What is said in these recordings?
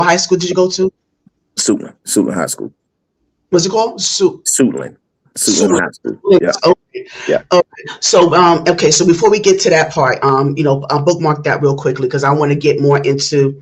high school did you go to? Suitland High School. What's it called? Suitland. Suitland Suitland. High School. Yeah. Okay. Yeah. Okay. So, okay. So before we get to that part, I'll bookmark that real quickly because I want to get more into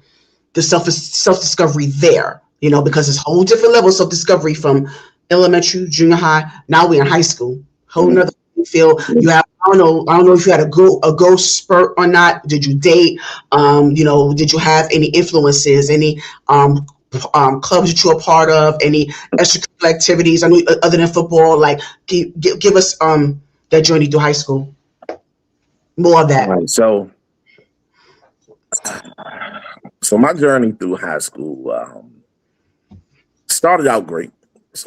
the self discovery there. Because it's a whole different level of self discovery from elementary, junior high. Now we're in high school. Whole Mhm. nother feel. You have. I don't know if you had a growth spurt or not. Did you date? Did you have any influences? Any clubs that you're a part of? Any extracurricular activities? I know other than football. Like, give us that journey through high school. More of All that. right. So my journey through high school started out great.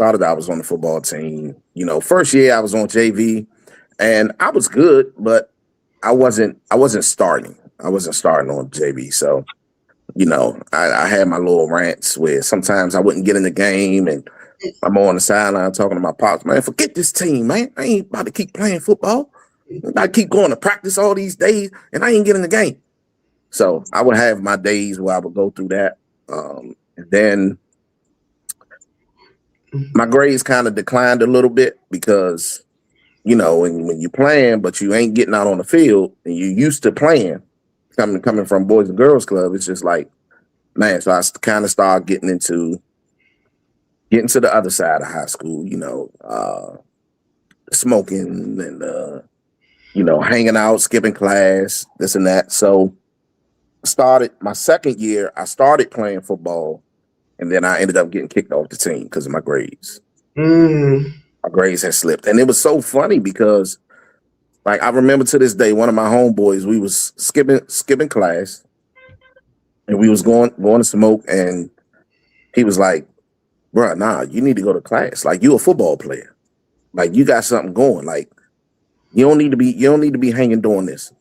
I was on the football team. First year I was on JV, and I was good, but I wasn't starting. I wasn't starting on JV. So I had my little rants where sometimes I wouldn't get in the game, and I'm on the sideline talking to my pops. Man, forget this team, man. I ain't about to keep playing football. I keep going to practice all these days, and I ain't getting the game. So I would have my days where I would go through that. And then my grades kind of declined a little bit because, when you're playing, but you ain't getting out on the field and you used to playing, coming from Boys and Girls Club, it's just like, man, so I kind of started getting to the other side of high school, smoking and, hanging out, skipping class, this and that. So started my second year, I started playing football, and then I ended up getting kicked off the team because of my grades. Mm. My grades had slipped. And it was so funny because, like, I remember to this day, one of my homeboys, we was skipping class, and we was going to smoke, and he was like, bro, nah, you need to go to class. Like, you a football player. Like, you got something going. Like, you don't need to be hanging doing this.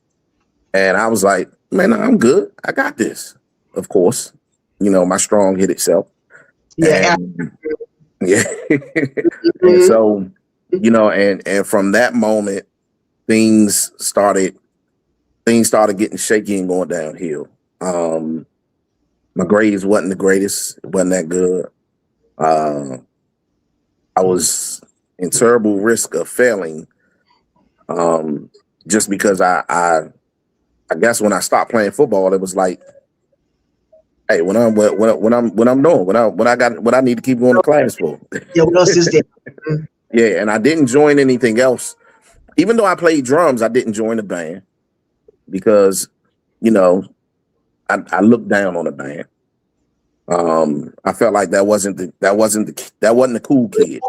And I was like, man, I'm good. I got this. Of course, my strong-headed self. Yeah. And yeah. And Mhm. so, and from that moment, things started getting shaky and going downhill. My grades wasn't the greatest. It wasn't that good. I was in terrible risk of failing, just because I guess when I stopped playing football, it was like, hey, when I'm doing what I need to keep going to class for. Yeah. What else is there? Yeah, and I didn't join anything else. Even though I played drums, I didn't join the band because, you know, I looked down on the band. I felt like that wasn't the cool kids.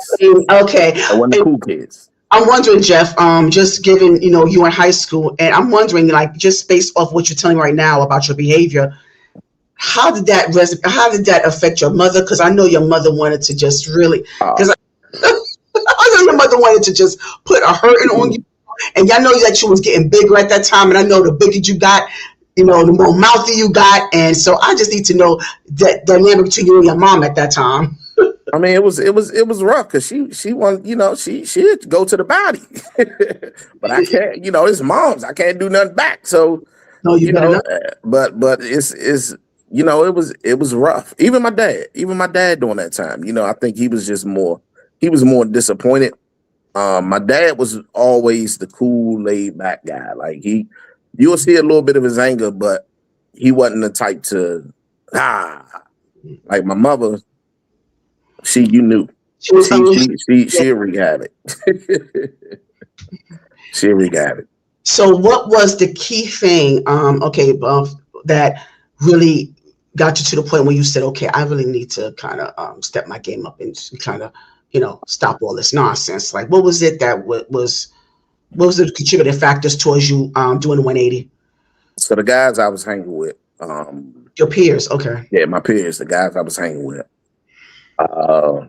Okay. That wasn't the cool kids. I'm wondering, Jeff, just given, you in high school, and I'm wondering, like, just based off what you're telling me right now about your behavior, how did that affect your mother? Because I know your mother wanted to just really, Uh, because I know your mother wanted to just put a hurting on you, and y'all know that you was getting bigger at that time, and I know the bigger you got, the more mouthy you got, and so I just need to know that dynamic between you and your mom at that time. I mean, it was rough because she wanted, she'd go to the body, but I can't, it's moms. I can't do nothing back. So, No, you better not. but it's it was rough. Even my dad during that time, I think he was more disappointed. My dad was always the cool, laid back guy. Like you'll see a little bit of his anger, but he wasn't the type to like my mother. You knew. She was yeah. She'll wreak havoc. She'll wreak havoc. So, what was the key thing? Okay, that really got you to the point where you said, "Okay, I really need to kind of step my game up and kind of, stop all this nonsense." Like, what was it that what was the contributing factors towards you doing the 180? So the guys I was hanging with, Your peers, okay. yeah, my peers, the guys I was hanging with, uh,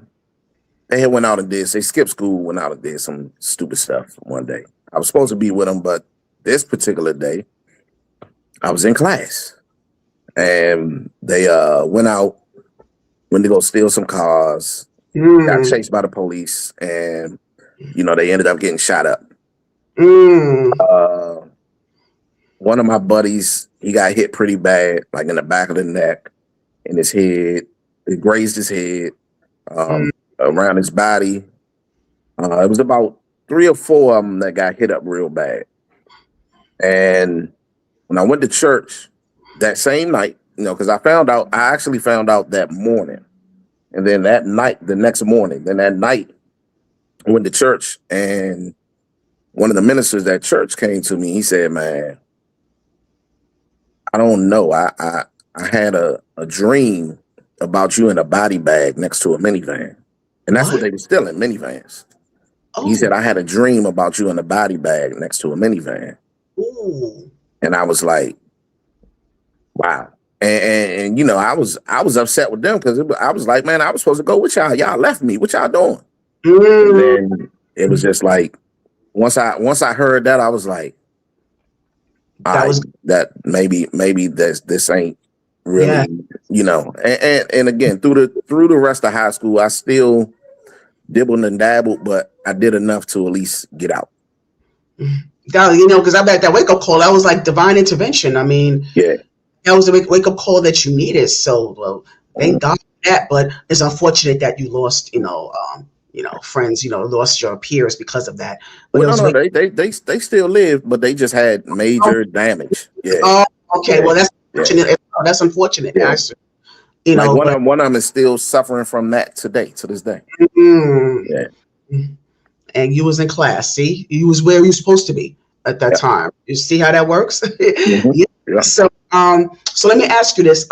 they had went out and they skipped school, went out and did some stupid stuff one day. I was supposed to be with them, but this particular day, I was in class. And they went to go steal some cars, got Mm, chased by the police, and they ended up getting shot up. mm, Uh, One of my buddies, he got hit pretty bad, like in the back of the neck. in his head. It grazed his head, Mm. around his body. It was about 3 or 4 of them that got hit up real bad. And when I went to church that same night, because I actually found out that morning. And then that night, the next morning, then that night, I went to church, and one of the ministers at church came to me. He said, "Man, I don't know. I had a dream about you in a body bag next to a minivan." And that's what What? they were stealing, minivans. He said, Oh, "I had a dream about you in a body bag next to a minivan." ooh. And I was like, wow. And I was upset with them because I was like, man, I was supposed to go with y'all. Y'all left me. What y'all doing? And Mm. then it was just like, once I heard that, I was like, all That right, was, that maybe this ain't yeah. really, and again, through the rest of high school, I still dibbled and dabbled, but I did enough to at least get out. That, because I bet that wake up call, that was like divine intervention. I mean, Yeah. that was a wake up call that you needed. So, well, thank God for that. But it's unfortunate that you lost, friends, lost your peers because of that. But Well, it no, was no, wake. they still live, but they just had major damage. Yeah, Oh, okay. yeah, Well, that's yeah, unfortunate. That's unfortunate. yeah. Like one But of one of them is still suffering from that today, to this day. mm, Yeah, and you was in class. See, you was where you supposed to be at that yeah, time. You see how that works? hmm, Yeah. yeah. So let me ask you this.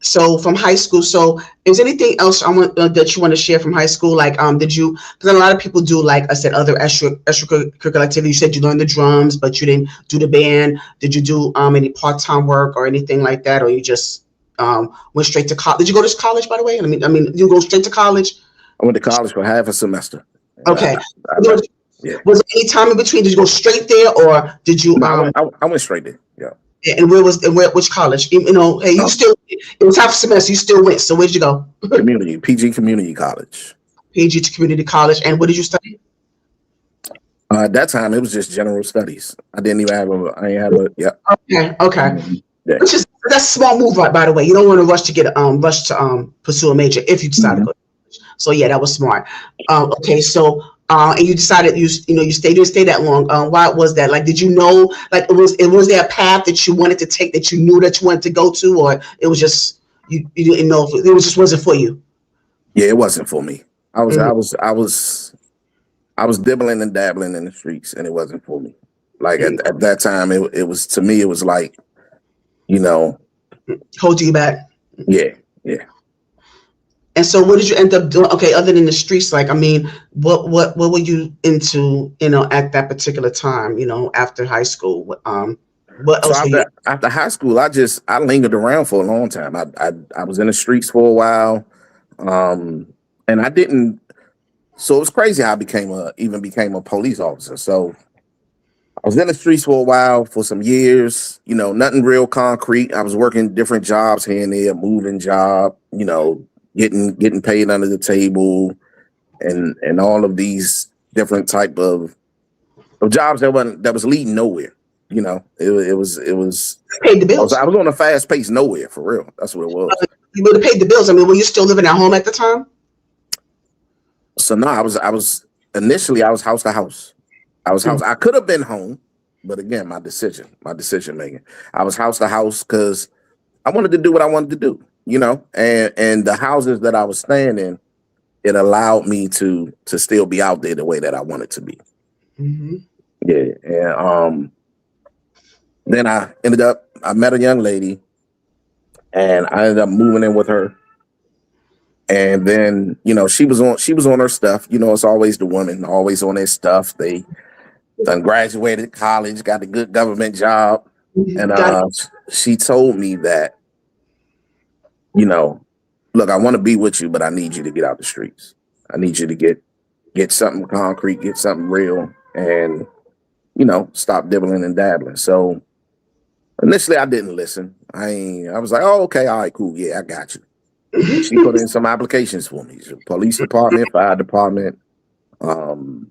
So from high school, so is there anything else that you want to share from high school? Like, did you? Because a lot of people do, like I said, other extracurricular activities. You said you learned the drums, but you didn't do the band. Did you do any part time work or anything like that, or you just went straight to college? Did you go to college, by the way? I mean, you go straight to college? I went to college for half a semester, and Okay. I left. Yeah, Was there any time in between? Did you go straight there, or did you no, I went straight there. Yeah, And which college? Hey, you um, still, it was half a semester. You still went. So where'd you go? PG Community College. PG to community college. And what did you study? At that time, it was just general studies. I didn't even have a. I didn't have a. Yeah, Okay, okay. yeah. Which is that's a small move, right? By the way, you don't want to rush to pursue a major if you decide to Mhm. go. So yeah, that was smart. Okay, so and you decided you didn't stay that long. Why was that? Like, did you know? Like, was there a path that you wanted to take that you knew that you wanted to go to, or it was just you didn't know if it was just wasn't for you? Yeah, it wasn't for me. I was, Mhm. I was, I was, I was dibbling and dabbling in the streets, and it wasn't for me. Like at that time, it was to me. It was like, you know, Hold you back. yeah, yeah. And so, what did you end up doing? Okay, other than the streets, like, I mean, what were you into? At that particular time, after high school, what So else were you? after high school, I lingered around for a long time. I was in the streets for a while, um, and I didn't. So it was crazy how I became a police officer. So I was in the streets for a while, for some years. Nothing real concrete. I was working different jobs here and there, moving job. Getting paid under the table, and all of these different type of jobs that was leading nowhere. It was. Paid the I was bills. I was on a fast pace nowhere for real. That's what it was. You would have paid the bills. I mean, were you still living at home at the time? So no, I was initially I was house to house. I was Mm. house. I could have been home, but again, my decision making. I was house to house because I wanted to do what I wanted to do. And the houses that I was staying in, it allowed me to still be out there the way that I wanted to be. Mm-hmm. Yeah, and then I met a young lady, and I ended up moving in with her. And then, she was on her stuff. It's always the woman, always on their stuff. They done graduated college, got a good government job. And Got it. she told me that, you know, look, I want to be with you, but I need you to get out the streets. I need you to get something concrete, get something real, and stop dibbling and dabbling. So initially, I didn't listen. I was like, oh, okay, all right, cool, yeah, I got you. And she put in some applications for me. So police department, fire department, um,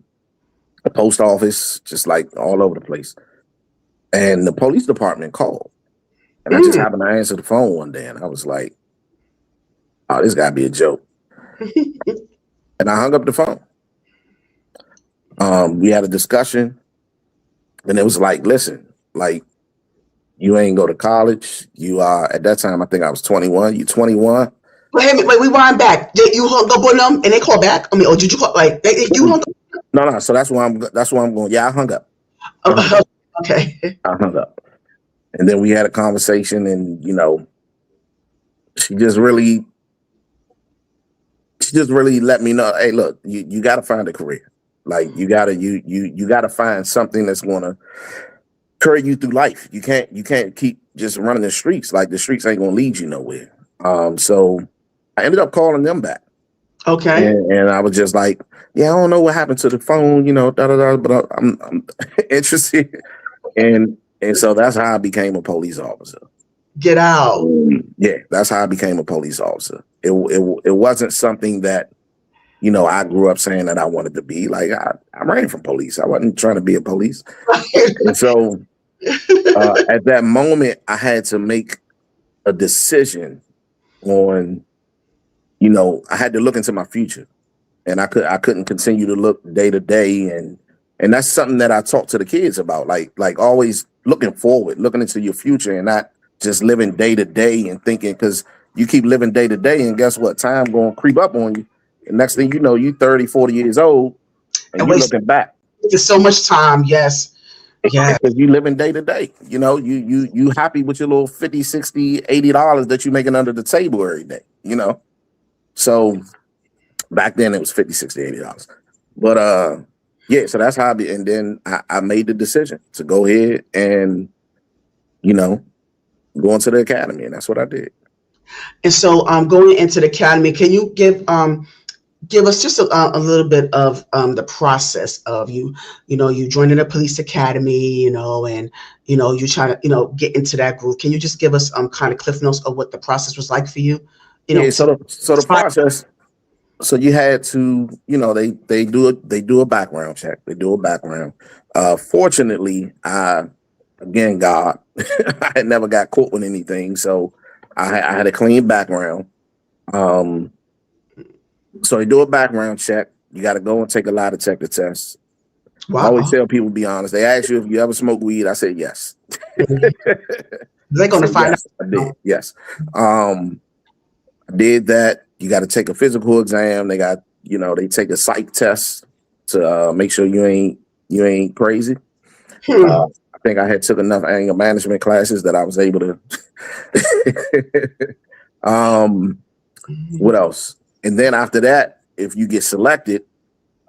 the post office, just like all over the place. And the police department called. And I just happened to answer the phone one day, and I was like, "Oh, this got to be a joke." And I hung up the phone. We had a discussion, and it was like, "Listen, like, you ain't go to college. You are at that time. I think I was 21. You 21." Wait, we wind back. You hung up on them and they call back? I mean, or did you call, like, you hung No, no. So that's why I'm going. Yeah, I hung up. up? Okay. I hung up. And then we had a conversation, and she just really let me know, hey, look, you got to find a career. Like, you got to find something that's going to carry you through life. You can't keep just running the streets. Like, the streets ain't going to lead you nowhere. So I ended up calling them back. Okay. And I was just like, yeah, I don't know what happened to the phone, but I'm interested. And so that's how I became a police officer. Get out. Yeah, that's how I became a police officer. It wasn't something that, I grew up saying that I wanted to be. Like, I ran from police. I wasn't trying to be a police. And so at that moment, I had to make a decision on, I had to look into my future. And I couldn't continue to look day to day, and that's something that I talk to the kids about, like always looking forward, looking into your future, and not just living day to day and thinking, because you keep living day to day, and guess what? Time going to creep up on you, and next thing you know, you 30, 40 years old, and you're looking back. There's so much time. Yes. Yeah. Because you living day to day. You happy with your little 50, 60, $80 that you're making under the table every day, So back then it was 50, 60, $80. But yeah, so that's how and then I made the decision to go ahead and, go into the academy, and that's what I did. And so going into the academy, can you give us just a little bit of the process of you joining the police academy, and you trying to get into that group. Can you just give us kind of cliff notes of what the process was like for you? Yeah, so the process. So you had to, they do a background check. They do a background. Fortunately, again, God, I had never got caught with anything, so I had a clean background. So they do a background check. You got to go and take a lie detector test. Wow. I always tell people, be honest. They ask you if you ever smoke weed. I said yes. They're going to find out. I did. Yes. I did that. You got to take a physical exam. They got, they take a psych test to make sure you ain't crazy. I think I had took enough anger management classes that I was able to. What else? And then after that, if you get selected,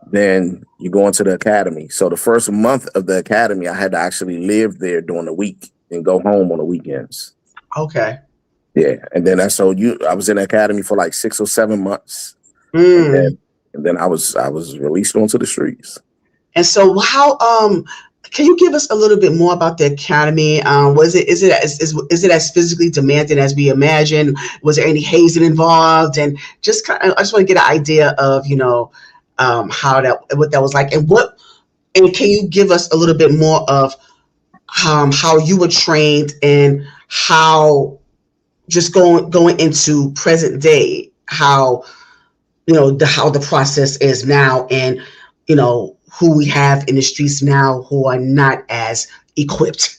then you go into the academy. So the first month of the academy, I had to actually live there during the week and go home on the weekends. Okay. Yeah, and then I was in the academy for like 6 or 7 months, and then I was released onto the streets. And so, how can you give us a little bit more about the academy? Is it as physically demanding as we imagine? Was there any hazing involved? And just I just want to get an idea of what that was like, and can you give us a little bit more of how you were trained and how just going into present day, how the process is now, and who we have in the streets now who are not as equipped,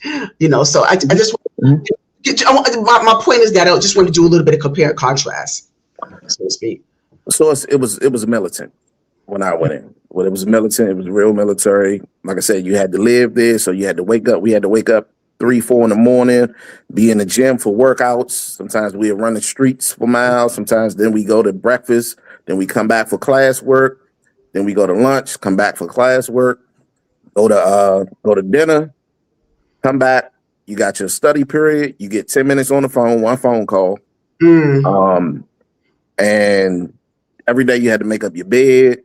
so I just my point is that I just want to do a little bit of compare and contrast, so to speak. So it was militant when I went in. When it was militant, it was real military. Like I said, you had to live there, so you had to wake up. We had to wake up 3, 4 in the morning, be in the gym for workouts. Sometimes we'd run the streets for miles. Sometimes then we go to breakfast. Then we come back for class work. Then we go to lunch, come back for class work, go to dinner, come back. You got your study period. You get 10 minutes on the phone, one phone call. And every day you had to make up your bed,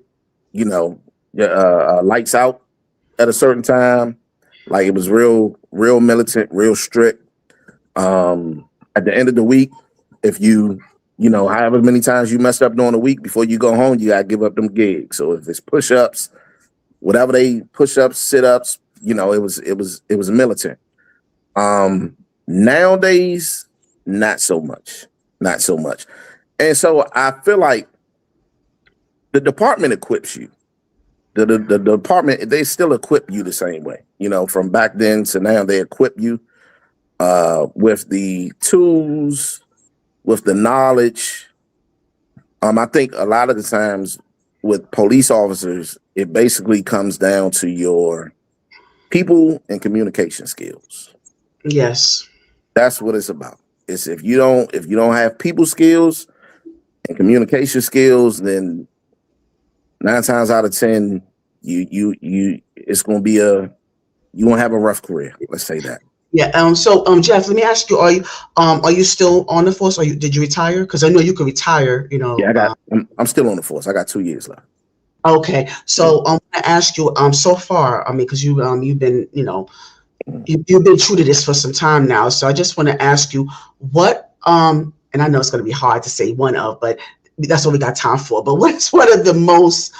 your lights out at a certain time. Like, it was real militant, real strict. At the end of the week, if however many times you messed up during the week, before you go home, you gotta give up them gigs. So if it's push-ups, whatever push-ups, sit-ups, it was militant. Nowadays, not so much, not so much. And so I feel like the department equips you. The department, they still equip you the same way. You know, from back then to now, they equip you with the tools, with the knowledge. I think a lot of the times with police officers, it basically comes down to your people and communication skills. Yes. That's what it's about. It's if you don't have people skills and communication skills, then 9 times out of 10, you it's gonna be you won't have a rough career. Let's say that. Yeah. So, Jeff, let me ask you: are you still on the force, or did you retire? Because I know you could retire. Yeah, I'm still on the force. I got 2 years left. Okay. Yeah. So, I want to ask you: so far, I mean, because you've been, you've been true to this for some time now. So, I just want to ask you what, and I know it's going to be hard to say one of, but that's what we got time for. But what's one of the most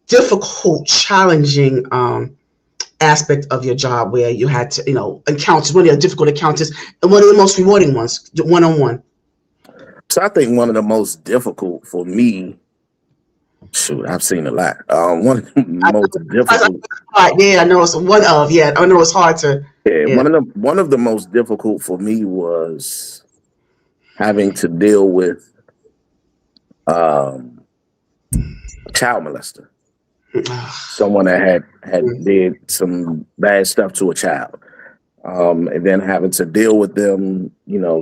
difficult, challenging aspect of your job where you had to, encounters, one of the difficult encounters and one of the most rewarding ones, one-on-one? So I think one of the most difficult for me, shoot, I've seen a lot. One of the most difficult. Yeah, I know it's one of. Yeah, I know it's hard to. Yeah, Yeah. one of the most difficult for me was having to deal with child molester. Someone that had did some bad stuff to a child, and then having to deal with them,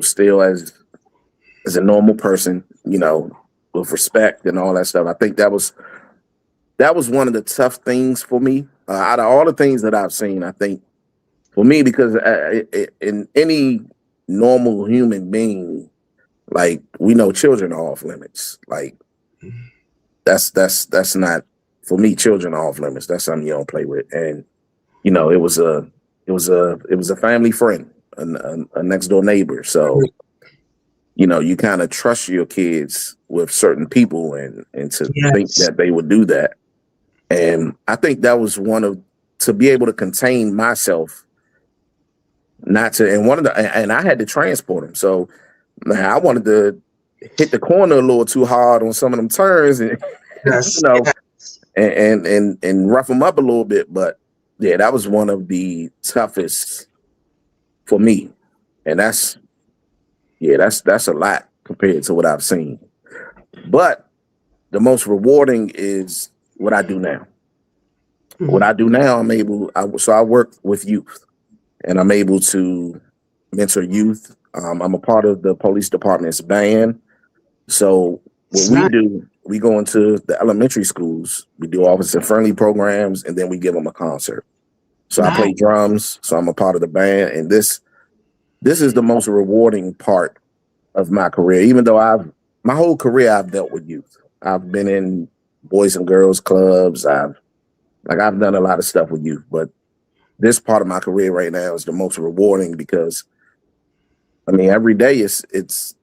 still as a normal person, with respect and all that stuff. I think that was one of the tough things for me. Out of all the things that I've seen, I think for me, because in any normal human being, like, we know children are off limits. Like, that's not. For me, children are off limits. That's something you don't play with. And it was a family friend, a next door neighbor. So you kind of trust your kids with certain people, and to think that they would do that. And I think that was to be able to contain myself, not to. And I had to transport him. So I wanted to hit the corner a little too hard on some of them turns, and and rough them up a little bit. But yeah, that was one of the toughest for me. And that's a lot compared to what I've seen. But the most rewarding is what I do now. Mm-hmm. What I do now, I work with youth, and I'm able to mentor youth. I'm a part of the police department's band. So what we do, we go into the elementary schools, we do officer-friendly programs, and then we give them a concert. So I play drums, so I'm a part of the band, and this is the most rewarding part of my career. Even though my whole career I've dealt with youth. I've been in boys and girls clubs. I've done a lot of stuff with youth, but this part of my career right now is the most rewarding because, every day it's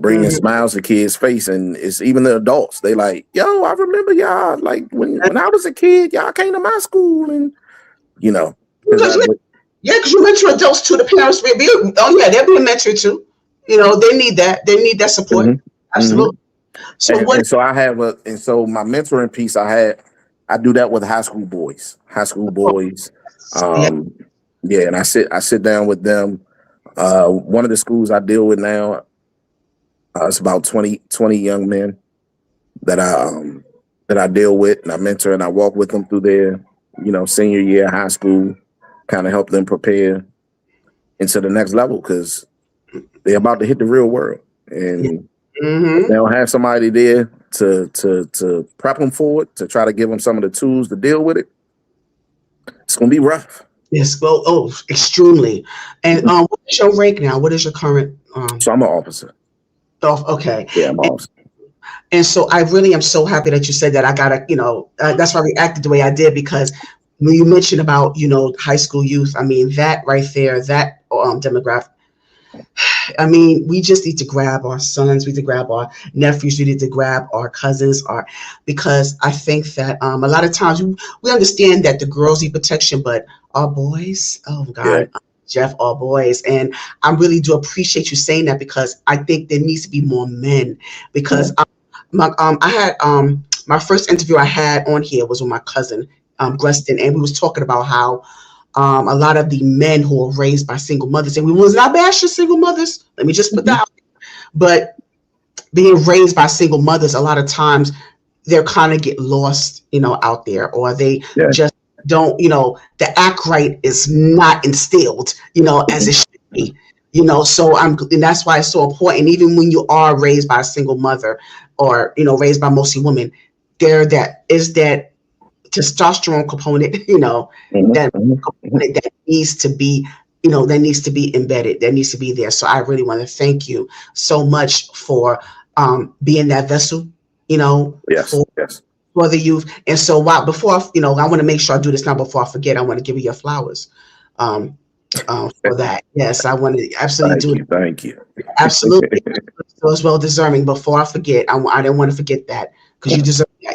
bringing smiles to kids' face, and it's even the adults. They like, yo, I remember y'all, like when I was a kid, y'all came to my school, and because you mentor adults too. The parents they're being mentored too. They need that. They need that support. Mm-hmm. Absolutely. Mm-hmm. So my mentoring piece, I do that with high school boys. And I sit down with them. One of the schools I deal with now, it's about 20 young men that I deal with, and I mentor, and I walk with them through their, senior year of high school, kind of help them prepare into the next level, because they're about to hit the real world, and they don't have somebody there to prep them for it, to try to give them some of the tools to deal with it. It's gonna be rough. Yes, well, extremely. And what is your rank now? What is your current? So I'm an officer. Oh, okay. Yeah, I'm an officer. And so I really am so happy that you said that. I gotta, that's why I reacted the way I did, because when you mentioned about, high school youth, that right there, that demographic, we just need to grab our sons, we need to grab our nephews, we need to grab our cousins, because I think that a lot of times we understand that the girls need protection, but our boys, oh God, Jeff, all boys. And I really do appreciate you saying that, because I think there needs to be more men. Because Mhm. I had my first interview I had on here was with my cousin, Greston, and we was talking about how a lot of the men who are raised by single mothers, and we was not bashing single mothers. Let me just put that Mhm. out. But being raised by single mothers, a lot of times they're kind of get lost, out there, or they Yeah. just don't, the act right is not instilled, as it Mhm. should be, so and that's why it's so important. Even when you are raised by a single mother, or, raised by mostly women, that is that testosterone component, Mhm. that Mhm. Mhm. component that needs to be, that needs to be embedded, that needs to be there. So I really want to thank you so much for being that vessel, Yes. Yes. for the youth. And so while before I want to make sure I do this now before I forget. I want to give you your flowers um, for that. Yes, I want to absolutely Thank do you. Thank you. it. Absolutely. So it's well deserving. Before I forget, I didn't want to forget that, because you deserve that.